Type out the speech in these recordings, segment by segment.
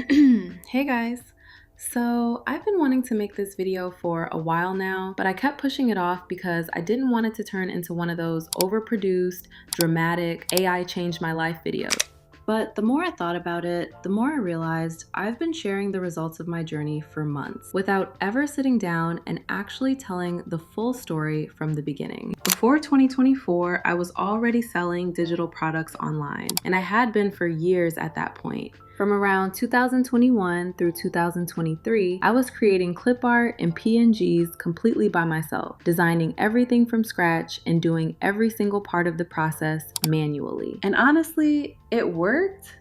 Hey guys. So I've been wanting to make this video for a while now, but I kept pushing it off because I didn't want it to turn into one of those overproduced, dramatic AI changed my life videos. But the more I thought about it, the more I realized I've been sharing the results of my journey for months without ever sitting down and actually telling the full story from the beginning. Before 2024, I was already selling digital products online, and I had been for years at that point. From around 2021 through 2023, I was creating clip art and PNGs completely by myself, designing everything from scratch and doing every single part of the process manually. And honestly, it worked,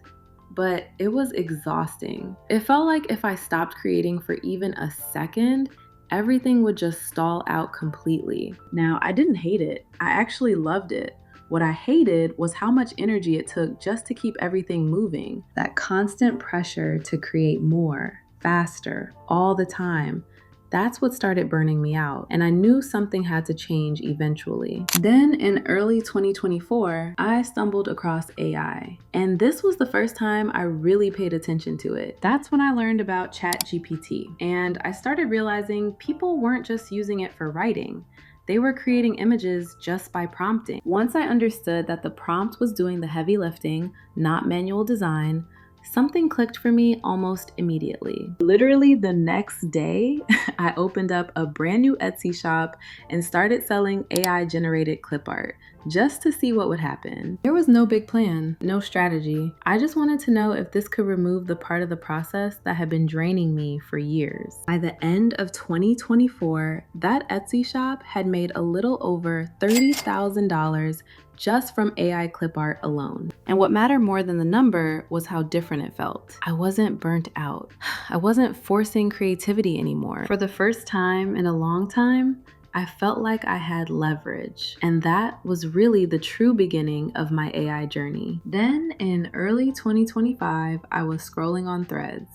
but it was exhausting. It felt like if I stopped creating for even a second, everything would just stall out completely. Now, I didn't hate it. I actually loved it. What I hated was how much energy it took just to keep everything moving. That constant pressure to create more, faster, all the time. That's what started burning me out, and I knew something had to change eventually. Then in early 2024, I stumbled across AI, and this was the first time I really paid attention to it. That's when I learned about ChatGPT, and I started realizing people weren't just using it for writing. They were creating images just by prompting. Once I understood that the prompt was doing the heavy lifting, not manual design, something clicked for me almost immediately. Literally the next day, I opened up a brand new Etsy shop and started selling AI-generated clip art just to see what would happen. There was no big plan, no strategy. I just wanted to know if this could remove the part of the process that had been draining me for years. By the end of 2024, that Etsy shop had made a little over $30,000 just from AI clip art alone. And what mattered more than the number was how different it felt. I wasn't burnt out. I wasn't forcing creativity anymore. For the first time in a long time, I felt like I had leverage, and that was really the true beginning of my AI journey. Then in early 2025, I was scrolling on Threads,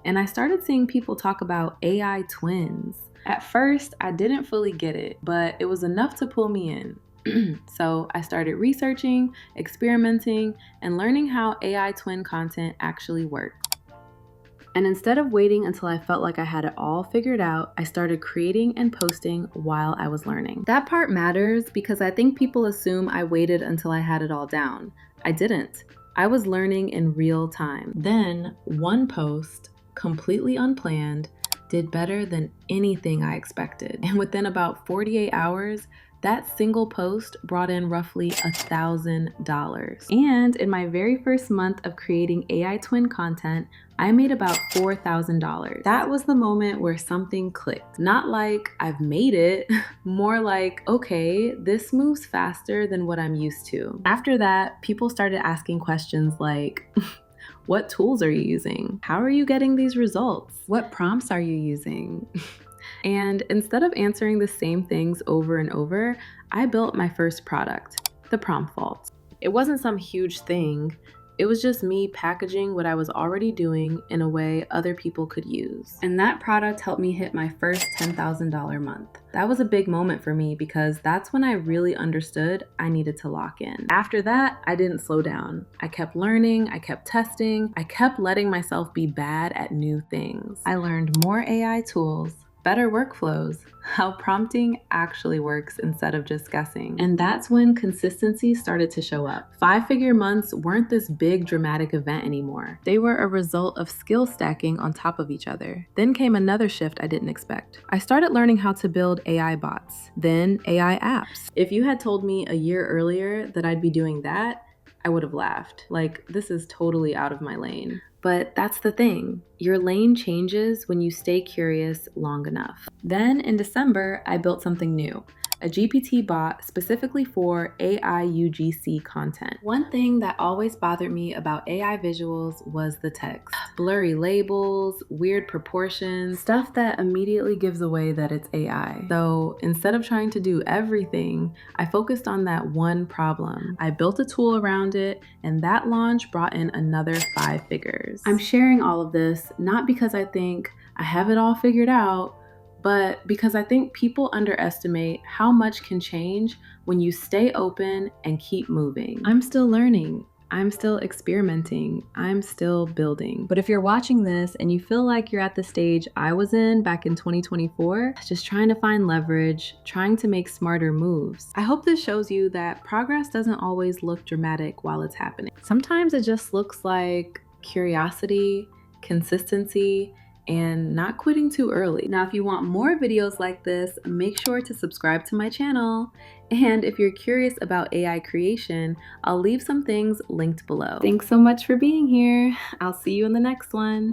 and I started seeing people talk about AI twins. At first, I didn't fully get it, but it was enough to pull me in. So I started researching, experimenting, and learning how AI twin content actually worked. And instead of waiting until I felt like I had it all figured out, I started creating and posting while I was learning. That part matters because I think people assume I waited until I had it all down. I didn't. I was learning in real time. Then one post, completely unplanned, did better than anything I expected. And within about 48 hours, that single post brought in roughly $1,000. And in my very first month of creating AI twin content, I made about $4,000. That was the moment where something clicked. Not like I've made it, more like, okay, this moves faster than what I'm used to. After that, people started asking questions like, what tools are you using? How are you getting these results? What prompts are you using? And instead of answering the same things over and over, I built my first product, the Prompt Vault. It wasn't some huge thing. It was just me packaging what I was already doing in a way other people could use. And that product helped me hit my first $10,000 month. That was a big moment for me because that's when I really understood I needed to lock in. After that, I didn't slow down. I kept learning, I kept testing, I kept letting myself be bad at new things. I learned more AI tools, better workflows, how prompting actually works instead of just guessing. And that's when consistency started to show up. 5-figure months weren't this big dramatic event anymore. They were a result of skill stacking on top of each other. Then came another shift I didn't expect. I started learning how to build AI bots, then AI apps. If you had told me a year earlier that I'd be doing that, I would have laughed. Like, this is totally out of my lane. But that's the thing. Your lane changes when you stay curious long enough. Then in December, I built something new, a GPT bot specifically for AI UGC content. One thing that always bothered me about AI visuals was the text. Blurry labels, weird proportions, stuff that immediately gives away that it's AI. So instead of trying to do everything, I focused on that one problem. I built a tool around it, and that launch brought in another 5 figures. I'm sharing all of this not because I think I have it all figured out, but because I think people underestimate how much can change when you stay open and keep moving. I'm still learning. I'm still experimenting. I'm still building. But if you're watching this and you feel like you're at the stage I was in back in 2024, Just trying to find leverage, trying to make smarter moves. I hope this shows you that progress doesn't always look dramatic while it's happening. Sometimes it just looks like curiosity, consistency, and not quitting too early. Now, if you want more videos like this, make sure to subscribe to my channel. And if you're curious about AI creation, I'll leave some things linked below. Thanks so much for being here. I'll see you in the next one.